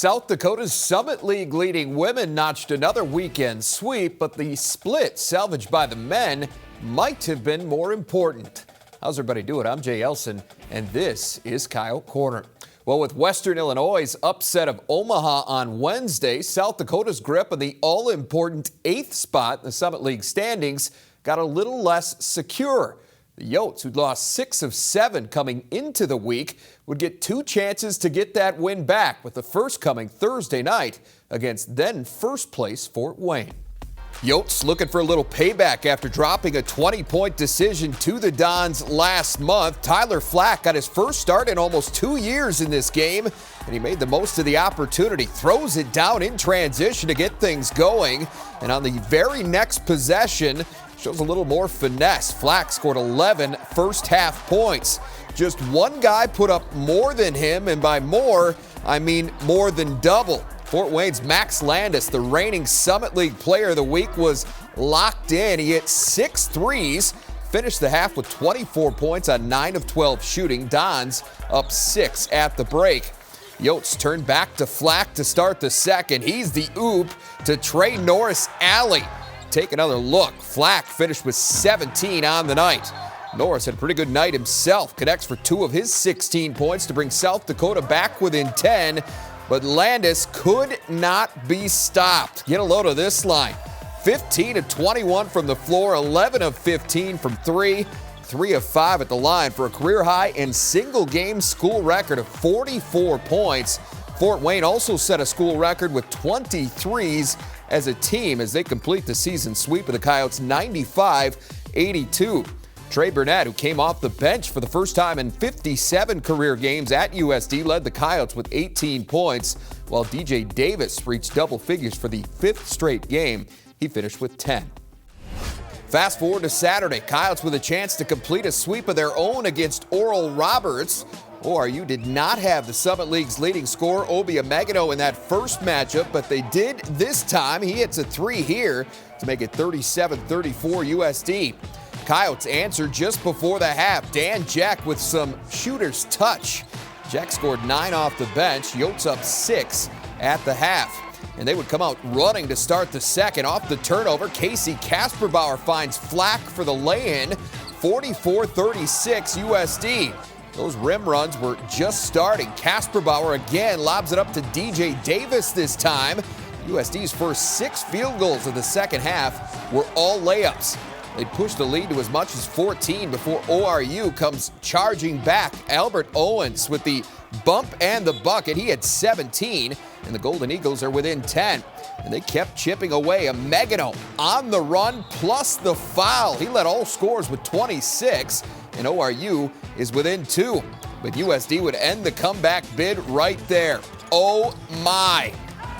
South Dakota's Summit League leading women notched another weekend sweep, but the split salvaged by the men might have been more important. How's everybody doing? I'm Jay Elsen, and this is Coyote Corner. Well, with Western Illinois' upset of Omaha on Wednesday, South Dakota's grip on the all-important 8th spot in the Summit League standings got a little less secure. The Yotes, who'd lost 6 of 7 coming into the week, would get 2 chances to get that win back, with the first coming Thursday night against then first place Fort Wayne. Yotes looking for a little payback after dropping a 20-point decision to the Dons last month. Tyler Flack got his first start in almost 2 years in this game, and he made the most of the opportunity. Throws it down in transition to get things going, and on the very next possession, shows a little more finesse. Flack scored 11 first-half points. Just one guy put up more than him, and by more, I mean more than double. Fort Wayne's Max Landis, the reigning Summit League Player of the Week, was locked in. He hit 6 threes, finished the half with 24 points on 9 of 12 shooting. Dons up 6 at the break. Yotes turned back to Flack to start the second. He's the oop to Trey Norris alley. Take another look. Flack finished with 17 on the night. Norris had a pretty good night himself. Connects for 2 of his 16 points to bring South Dakota back within 10. But Landis could not be stopped. Get a load of this line. 15 of 21 from the floor, 11 of 15 from 3, 3 of 5 at the line for a career high and single-game school record of 44 points. Fort Wayne also set a school record with 23s as a team as they complete the season sweep of the Coyotes 95-82. Trey Burnett, who came off the bench for the first time in 57 career games at USD, led the Coyotes with 18 points, while DJ Davis reached double figures for the 5th straight game. He finished with 10. Fast forward to Saturday, Coyotes with a chance to complete a sweep of their own against Oral Roberts. ORU did not have the Summit League's leading scorer, Obi Amegano, in that first matchup, but they did this time. He hits a 3 here to make it 37-34 USD. Coyotes answered just before the half. Dan Jack with some shooter's touch. Jack scored 9 off the bench. Yotes up 6 at the half. And they would come out running to start the second. Off the turnover, Casey Kasperbauer finds Flack for the lay-in. 44-36 USD. Those rim runs were just starting. Kasperbauer again lobs it up to DJ Davis this time. USD's first 6 field goals of the second half were all layups. They pushed the lead to as much as 14 before ORU comes charging back. Albert Owens with the bump and the bucket. He had 17, and the Golden Eagles are within 10. And they kept chipping away. Amegano on the run plus the foul. He led all scorers with 26, and ORU is within 2. But USD would end the comeback bid right there. Oh my.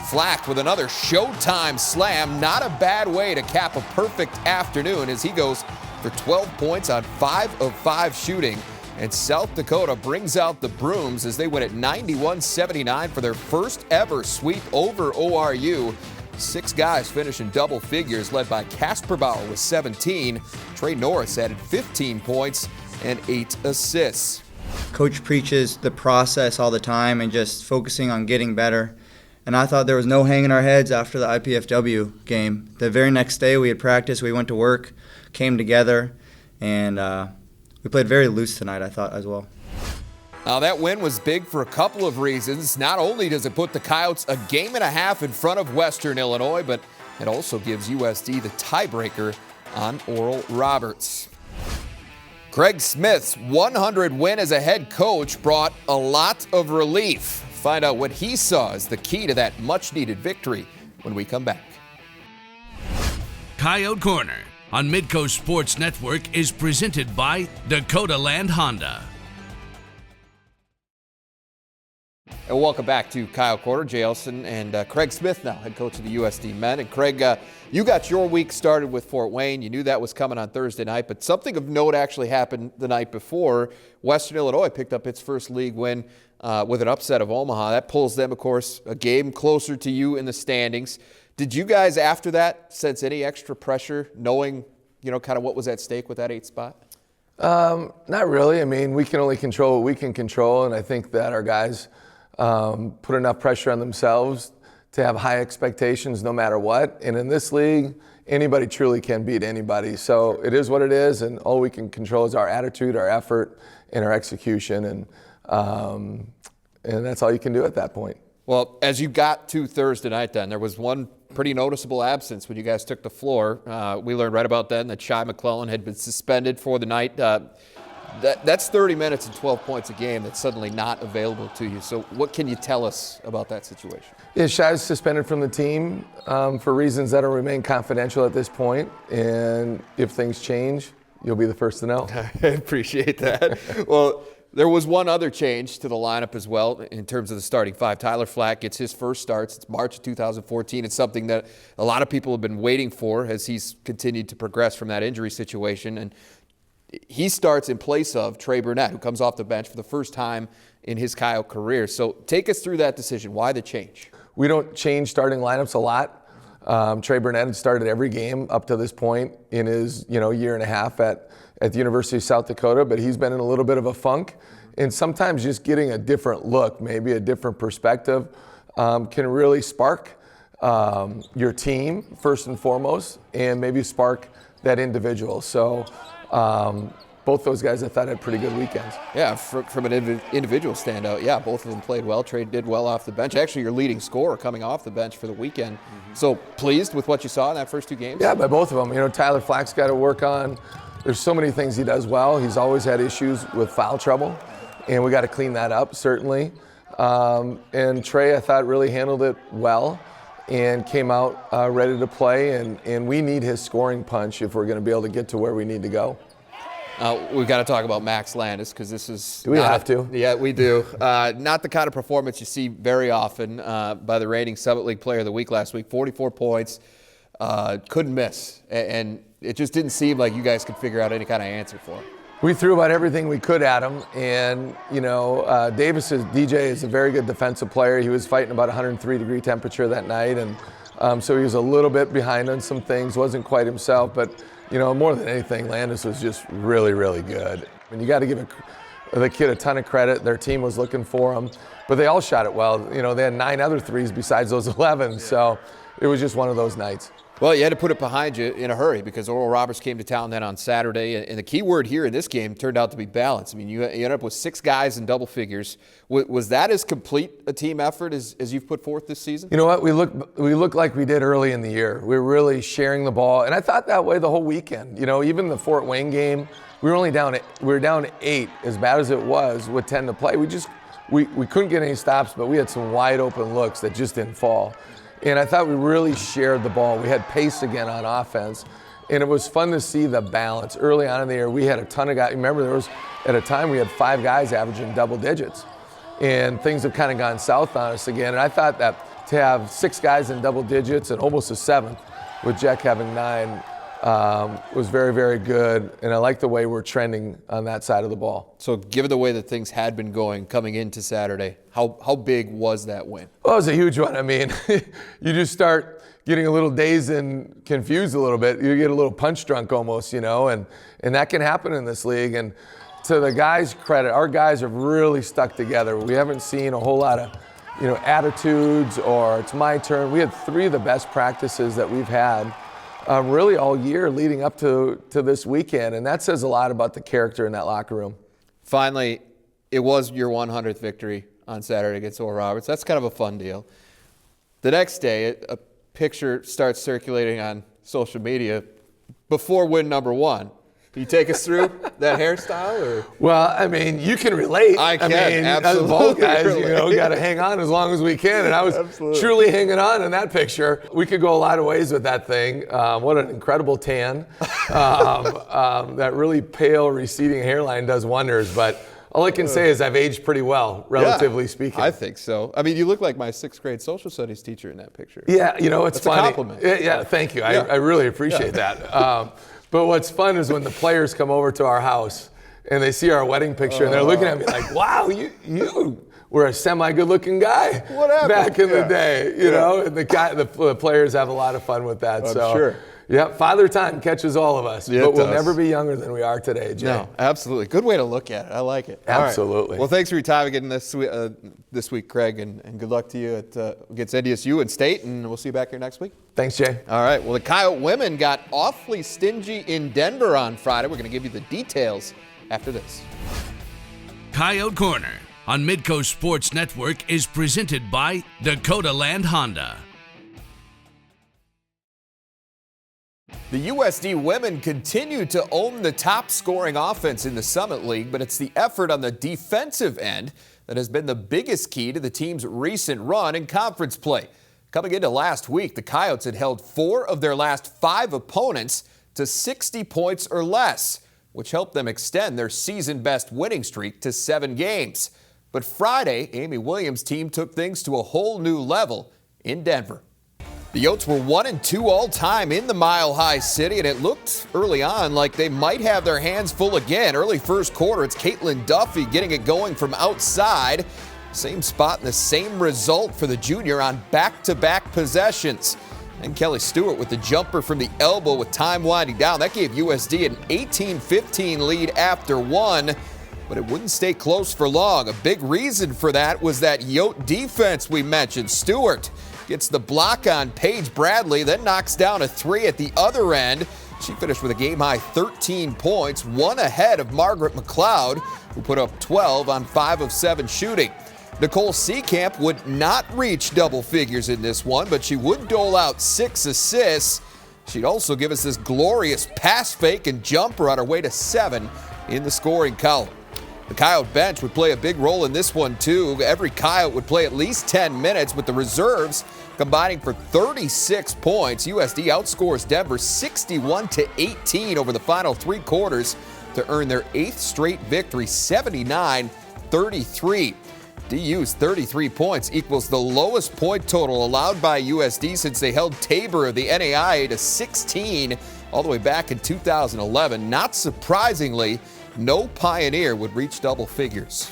Flack with another Showtime slam. Not a bad way to cap a perfect afternoon as he goes for 12 points on 5 of 5 shooting. And South Dakota brings out the brooms as they win at 91-79 for their first ever sweep over ORU. 6 guys finish in double figures, led by Kasperbauer with 17. Trey Norris added 15 points and 8 assists. Coach preaches the process all the time and just focusing on getting better. And I thought there was no hanging our heads after the IPFW game. The very next day we had practice, we went to work, came together, and we played very loose tonight, I thought, as well. Now that win was big for a couple of reasons. Not only does it put the Coyotes a game and a half in front of Western Illinois, but it also gives USD the tiebreaker on Oral Roberts. Craig Smith's 100 win as a head coach brought a lot of relief. Find out what he saw as the key to that much-needed victory when we come back. Coyote Corner on Midco Sports Network is presented by Dakota Land Honda. And welcome back to Coyote Corner. Jay Elsen and Craig Smith now, head coach of the USD men. And Craig, you got your week started with Fort Wayne. You knew that was coming on Thursday night, but something of note actually happened the night before. Western Illinois picked up its first league win with an upset of Omaha. That pulls them, of course, a game closer to you in the standings. Did you guys, after that, sense any extra pressure, knowing, kind of what was at stake with that 8th spot? Not really. I mean, we can only control what we can control, and I think that our guys put enough pressure on themselves to have high expectations no matter what. And in this league, anybody truly can beat anybody. So it is what it is, and all we can control is our attitude, our effort, and our execution. And that's all you can do at that point. Well, as you got to Thursday night then, there was one pretty noticeable absence when you guys took the floor. We learned right about then that Shai McClellan had been suspended for the night. That's 30 minutes and 12 points a game that's suddenly not available to you. So what can you tell us about that situation? Yeah, Shai's suspended from the team for reasons that will remain confidential at this point. And if things change, you'll be the first to know. I appreciate that. Well, there was one other change to the lineup as well in terms of the starting five. Tyler Flack gets his first starts. It's March of 2014. It's something that a lot of people have been waiting for as he's continued to progress from that injury situation. And he starts in place of Trey Burnett, who comes off the bench for the first time in his Coyote career. So take us through that decision. Why the change? We don't change starting lineups a lot. Trey Burnett had started every game up to this point in his year and a half at the University of South Dakota, but he's been in a little bit of a funk. And sometimes just getting a different look, maybe a different perspective, can really spark your team first and foremost, and maybe spark that individual. So both those guys I thought had pretty good weekends. Yeah, from an individual standout, yeah, both of them played well. Trey did well off the bench. Actually, your leading scorer coming off the bench for the weekend. Mm-hmm. So pleased with what you saw in that first two games? Yeah, by both of them. Tyler Flack's got to work on. There's so many things he does well. He's always had issues with foul trouble, and we got to clean that up, certainly. And Trey, I thought, really handled it well and came out ready to play, and we need his scoring punch if we're going to be able to get to where we need to go. We've got to talk about Max Landis because this is... Do we have to? Yeah, we do. Not the kind of performance you see very often by the reigning Summit League Player of the Week last week. 44 points, couldn't miss, and it just didn't seem like you guys could figure out any kind of answer for him. We threw about everything we could at him, and DJ is a very good defensive player. He was fighting about 103-degree temperature that night, and so he was a little bit behind on some things, wasn't quite himself, but more than anything, Landis was just really, really good. And you got to give the kid a ton of credit. Their team was looking for him, but they all shot it well. They had 9 other threes besides those 11, so it was just one of those nights. Well, you had to put it behind you in a hurry because Oral Roberts came to town then on Saturday, and the key word here in this game turned out to be balance. I mean, you ended up with 6 guys in double figures. Was that as complete a team effort as you've put forth this season? You know what? We look like we did early in the year. We were really sharing the ball, and I thought that way the whole weekend. Even the Fort Wayne game, we were down 8, as bad as it was with 10 to play. We couldn't get any stops, but we had some wide open looks that just didn't fall. And I thought we really shared the ball. We had pace again on offense. And it was fun to see the balance. Early on in the year, we had a ton of guys. Remember, at a time we had 5 guys averaging double digits. And things have kind of gone south on us again. And I thought that to have 6 guys in double digits and almost a 7th with Jack having 9 was very, very good. And I like the way we're trending on that side of the ball. So given the way that things had been going coming into Saturday, how big was that win? Well, it was a huge one. I mean, you just start getting a little dazed and confused a little bit. You get a little punch drunk almost, and that can happen in this league. And to the guys' credit, our guys have really stuck together. We haven't seen a whole lot of, attitudes or it's my turn. We had 3 of the best practices that we've had really all year leading up to this weekend, and that says a lot about the character in that locker room. Finally, it was your 100th victory on Saturday against Oral Roberts. That's kind of a fun deal. The next day, a picture starts circulating on social media before win number 1. Can you take us through that hairstyle? Or? Well, I mean, you can relate. I can, absolutely. As ball guys, got to hang on as long as we can. And I was truly hanging on in that picture. We could go a lot of ways with that thing. What an incredible tan. That really pale, receding hairline does wonders. But all I can say is I've aged pretty well, relatively speaking. I think so. I mean, you look like my 6th grade social studies teacher in that picture. Yeah, it's funny. A compliment. Yeah, thank you. I really appreciate that. But what's fun is when the players come over to our house and they see our wedding picture and they're looking at me like, wow, were a semi-good-looking guy back in the day, you know, and the players have a lot of fun with that. I'm so, sure. Yeah, Father Time catches all of us, Yeah, but we'll does. never be younger than we are today, Jay. No, absolutely. Good way to look at it. I like it. Absolutely. All right. Well, thanks for your time again this week, Craig, and good luck to you against NDSU and State, and we'll see you back here next week. Thanks, Jay. All right. Well, the Coyote women got awfully stingy in Denver on Friday. We're going to give you the details after this. Coyote Corner on Midco Sports Network is presented by Dakota Land Honda. The USD women continue to own the top scoring offense in the Summit League, but it's the effort on the defensive end that has been the biggest key to the team's recent run in conference play. Coming into last week, the Coyotes had held 4 of their last 5 opponents to 60 points or less, which helped them extend their season-best winning streak to 7 games. But Friday, Amy Williams' team took things to a whole new level in Denver. The Yotes were 1-2 all-time in the Mile High City, and it looked early on like they might have their hands full again. Early first quarter, it's Caitlin Duffy getting it going from outside. Same spot and the same result for the junior on back-to-back possessions. And Kelly Stewart with the jumper from the elbow with time winding down. That gave USD an 18-15 lead after 1, but it wouldn't stay close for long. A big reason for that was that Yote defense we mentioned. Stewart gets the block on Paige Bradley, then knocks down a 3 at the other end. She finished with a game-high 13 points, 1 ahead of Margaret McLeod, who put up 12 on 5 of 7 shooting. Nicole Seekamp would not reach double figures in this one, but she would dole out 6 assists. She'd also give us this glorious pass fake and jumper on her way to 7 in the scoring column. The Coyote bench would play a big role in this one, too. Every Coyote would play at least 10 minutes, with the reserves combining for 36 points. USD outscores Denver 61-18 over the final 3 quarters to earn their 8th straight victory, 79-33. DU's 33 points equals the lowest point total allowed by USD since they held Tabor of the NAIA to 16 all the way back in 2011. Not surprisingly, no Pioneer would reach double figures.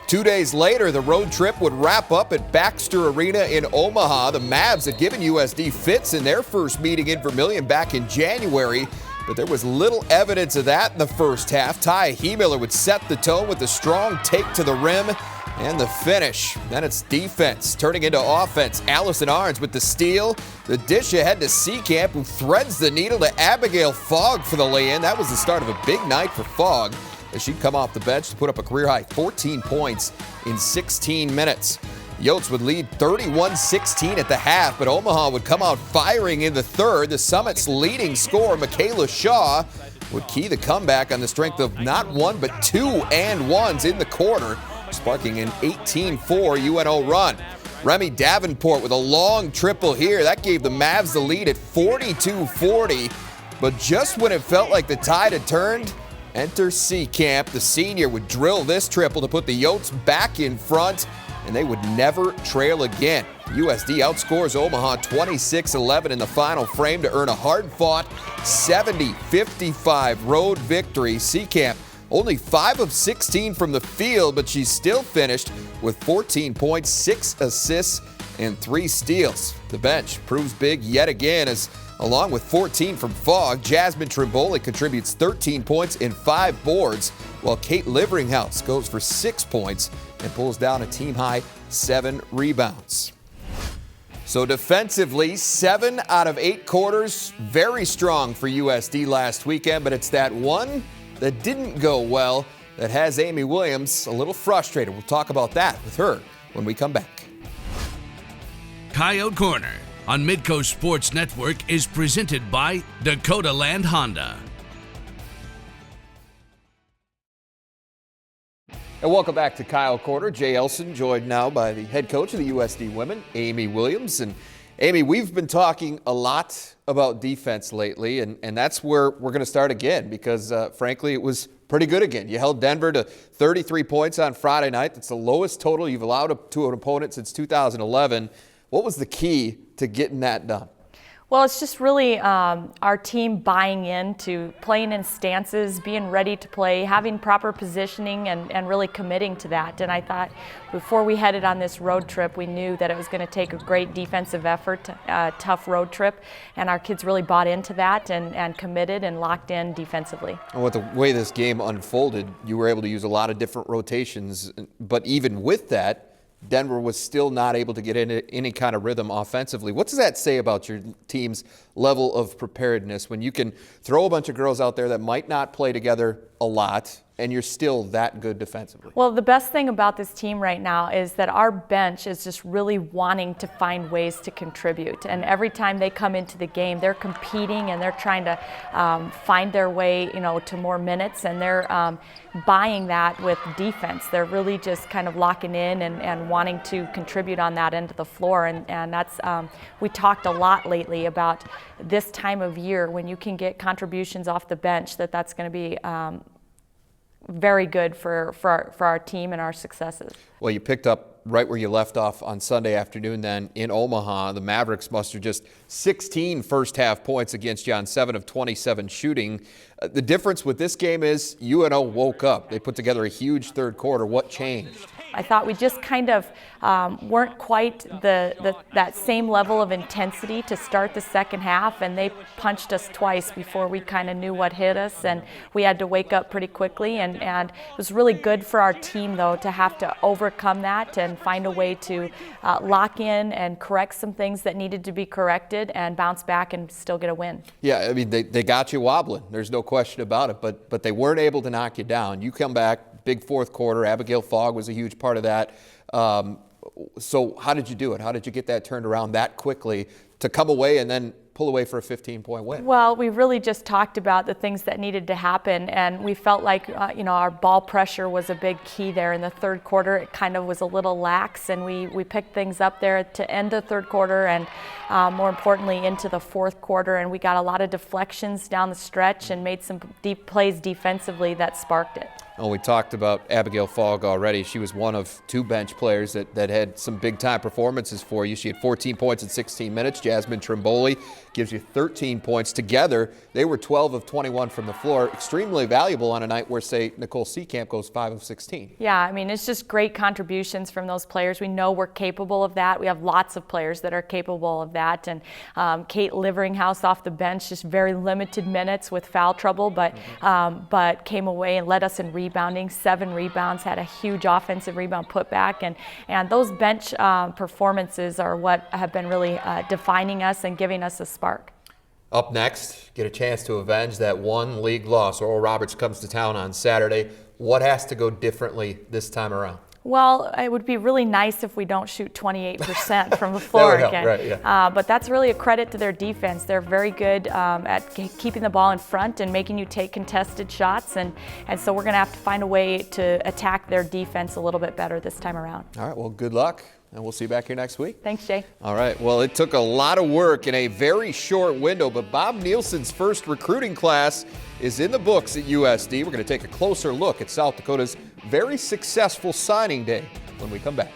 2 days later, the road trip would wrap up at Baxter Arena in Omaha. The Mavs had given USD fits in their first meeting in Vermillion back in January, but there was little evidence of that in the first half. Ty Heemiller would set the tone with a strong take to the rim and the finish. Then it's defense turning into offense. Allison Arns with the steal. The dish ahead to Seekamp, who threads the needle to Abigail Fogg for the lay-in. That was the start of a big night for Fogg, as she'd come off the bench to put up a career-high 14 points in 16 minutes. Yotes would lead 31-16 at the half, but Omaha would come out firing in the third. The Summit's leading scorer, Michaela Shaw, would key the comeback on the strength of not 1 but 2 and ones in the quarter, sparking an 18-4 UNO run. Remy Davenport with a long triple here. That gave the Mavs the lead at 42-40. But just when it felt like the tide had turned, enter Seekamp. The senior would drill this triple to put the Yotes back in front, and they would never trail again. USD outscores Omaha 26-11 in the final frame to earn a hard-fought 70-55 road victory. Seekamp only 5 of 16 from the field, but she still finished with 14 points, 6 assists, and 3 steals. The bench proves big yet again, as along with 14 from Fogg, Jasmine Trimboli contributes 13 points and 5 boards, while Kate Liveringhouse goes for 6 points and pulls down a team-high 7 rebounds. So defensively, 7 out of 8 quarters, very strong for USD last weekend, but it's that one that didn't go well that has Amy Williams a little frustrated. We'll talk about that with her when we come back. Coyote Corner on Midco Sports Network is presented by Dakota Land Honda. And welcome back to Coyote Corner. Jay Elsen joined now by the head coach of the USD women, Amy Williams. And Amy, we've been talking a lot about defense lately, and that's where we're going to start again because, frankly, it was pretty good again. You held Denver to 33 points on Friday night. That's the lowest total you've allowed to an opponent since 2011. What was the key to getting that done? Well, it's just really our team buying into playing in stances, being ready to play, having proper positioning, and really committing to that. And I thought before we headed on this road trip, we knew that it was going to take a great defensive effort, tough road trip, and our kids really bought into that and committed and locked in defensively. And with the way this game unfolded, you were able to use a lot of different rotations, but even with that, Denver was still not able to get into any kind of rhythm offensively. What does that say about your team's level of preparedness when you can throw a bunch of girls out there that might not play together a lot and you're still that good defensively? Well, the best thing about this team right now is that our bench is just really wanting to find ways to contribute. And every time they come into the game, they're competing and they're trying to find their way, to more minutes, and they're buying that with defense. They're really just kind of locking in and wanting to contribute on that end of the floor. And that's, we talked a lot lately about this time of year when you can get contributions off the bench, that's going to be very good for our team and our successes. Well, you picked up right where you left off on Sunday afternoon then in Omaha. The Mavericks mustered just 16 first-half points against you on 7 of 27 shooting. The difference with this game is UNO woke up. They put together a huge third quarter. What changed? I thought we just kind of weren't quite that same level of intensity to start the second half, and they punched us twice before we kind of knew what hit us, and we had to wake up pretty quickly. And it was really good for our team, though, to have to overcome that and find a way to lock in and correct some things that needed to be corrected and bounce back and still get a win. Yeah, I mean, they got you wobbling. There's no question about it, but they weren't able to knock you down. You come back. Big fourth quarter. Abigail Fogg was a huge part of that. So how did you do it? How did you get that turned around that quickly to come away and then pull away for a 15-point win? Well, we really just talked about the things that needed to happen, and we felt like our ball pressure was a big key there in the third quarter. It kind of was a little lax, and we picked things up there to end the third quarter and more importantly into the fourth quarter, and we got a lot of deflections down the stretch and made some deep plays defensively that sparked it. Oh, we talked about Abigail Fogg already. She was one of two bench players that had some big-time performances for you. She had 14 points in 16 minutes. Jasmine Trimboli gives you 13 points. Together, they were 12 of 21 from the floor. Extremely valuable on a night where, say, Nicole Seekamp goes 5 of 16. Yeah, I mean, it's just great contributions from those players. We know we're capable of that. We have lots of players that are capable of that. And Kate Liveringhouse off the bench, just very limited minutes with foul trouble, but came away and led us in rebounding. 7 rebounds, had a huge offensive rebound putback, and those bench performances are what have been really defining us and giving us a spark. Up next, get a chance to avenge that one league loss. Oral Roberts comes to town on Saturday. What has to go differently this time around? Well, it would be really nice if we don't shoot 28% from the floor again. Right, yeah. But that's really a credit to their defense. They're very good at keeping the ball in front and making you take contested shots. And so we're going to have to find a way to attack their defense a little bit better this time around. All right, well, good luck. And we'll see you back here next week. Thanks, Jay. All right. Well, it took a lot of work in a very short window, but Bob Nielson's first recruiting class is in the books at USD. We're going to take a closer look at South Dakota's very successful signing day when we come back.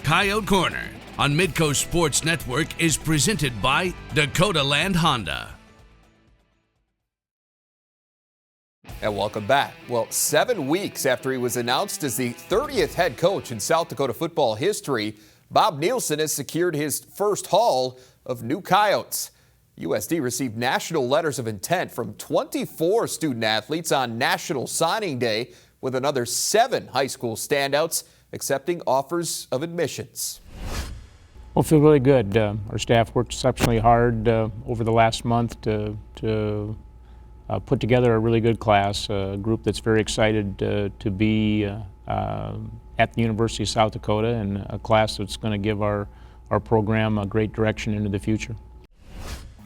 Coyote Corner on Midco Sports Network is presented by Dakota Land Honda. And welcome back. Well, 7 weeks after he was announced as the 30th head coach in South Dakota football history, Bob Nielson has secured his first haul of new Coyotes. USD received national letters of intent from 24 student athletes on National Signing Day, with another 7 high school standouts accepting offers of admissions. Well, I feel really good. Our staff worked exceptionally hard over the last month to put together a really good class, a group that's very excited to be at the University of South Dakota, and a class that's going to give our program a great direction into the future.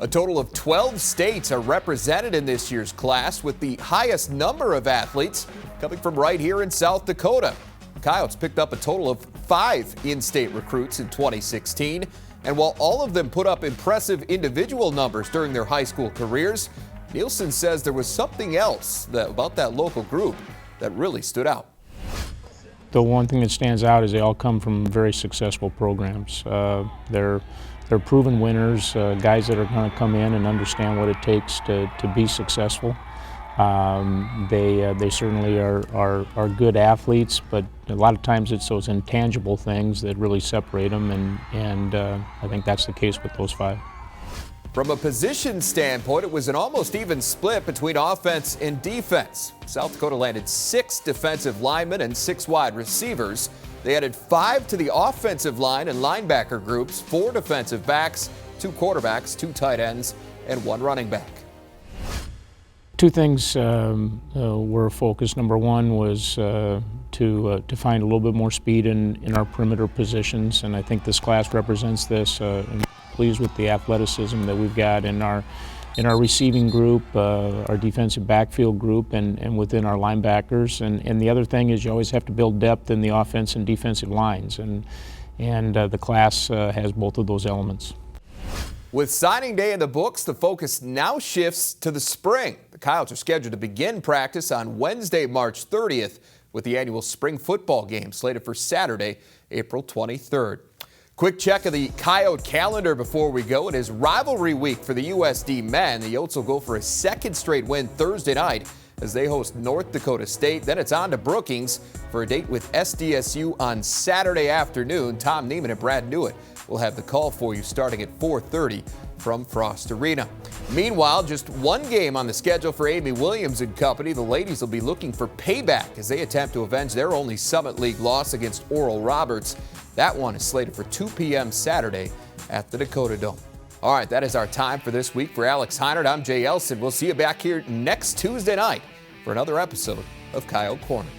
A total of 12 states are represented in this year's class, with the highest number of athletes coming from right here in South Dakota. The Coyotes picked up a total of 5 in-state recruits in 2016, and while all of them put up impressive individual numbers during their high school careers, Nielson says there was something else about that local group that really stood out. The one thing that stands out is they all come from very successful programs. They're they're proven winners, guys that are going to come in and understand what it takes to be successful. They certainly are good athletes, but a lot of times it's those intangible things that really separate them, and I think that's the case with those 5. From a position standpoint, it was an almost even split between offense and defense. South Dakota landed 6 defensive linemen and 6 wide receivers. They added 5 to the offensive line and linebacker groups, 4 defensive backs, 2 quarterbacks, 2 tight ends, and 1 running back. 2 things were focused. Number 1 was to find a little bit more speed in our perimeter positions, and I think this class represents this. I'm pleased with the athleticism that we've got in our receiving group, our defensive backfield group, and within our linebackers. And the other thing is you always have to build depth in the offense and defensive lines, and the class has both of those elements. With signing day in the books, the focus now shifts to the spring. The Coyotes are scheduled to begin practice on Wednesday, March 30th, with the annual spring football game slated for Saturday, April 23rd. Quick check of the Coyote calendar before we go. It is rivalry week for the USD men. The Yotes will go for a 2nd straight win Thursday night as they host North Dakota State. Then it's on to Brookings for a date with SDSU on Saturday afternoon. Tom Neiman and Brad Newitt will have the call for you starting at 4:30 from Frost Arena. Meanwhile, just 1 game on the schedule for Amy Williams and company. The ladies will be looking for payback as they attempt to avenge their only Summit League loss against Oral Roberts. That one is slated for 2 p.m. Saturday at the Dakota Dome. All right, that is our time for this week. For Alex Heinert, I'm Jay Elsen. We'll see you back here next Tuesday night for another episode of Coyote Corner.